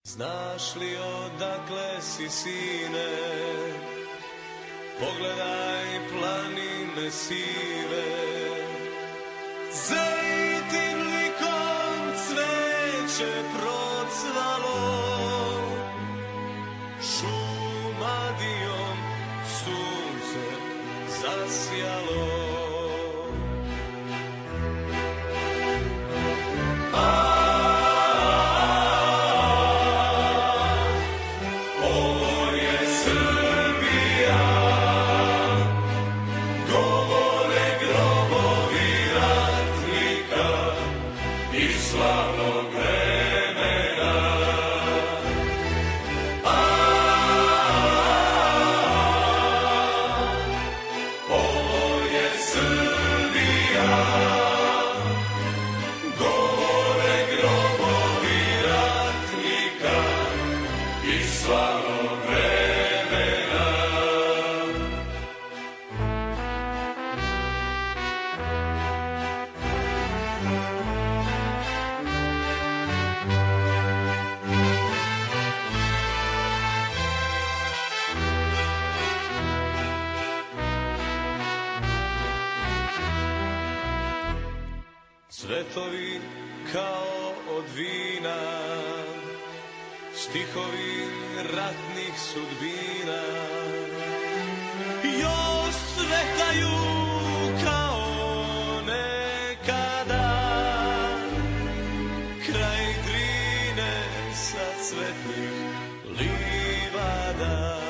Znaš li odakle si, sine? Pogledaj planine sive. Zejtin likom cveće procvalo, šumadijom sunce zasjalo. Slavnog vremena, ovo je Srbija, govore grobovi ratnika iz slavnog vremena. Cvetovi kao od vina, stihovi ratnih sudbina, još cvetaju kao nekada, kraj Drine sa cvetnih livada.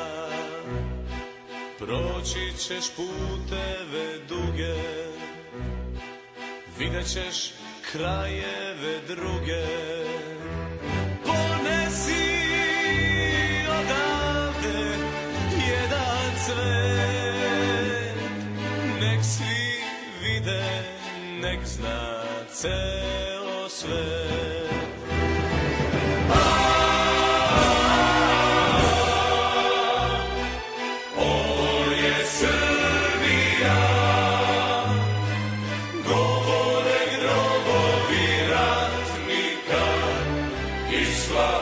Proći ćeš puteve duge, vidjet ćeš krajeve druge. Ponesi odavde jedan cvet, nek svi vide, nek zna ceo svet. Ovo je Srbija, govore grobovi ratnika iz slavnog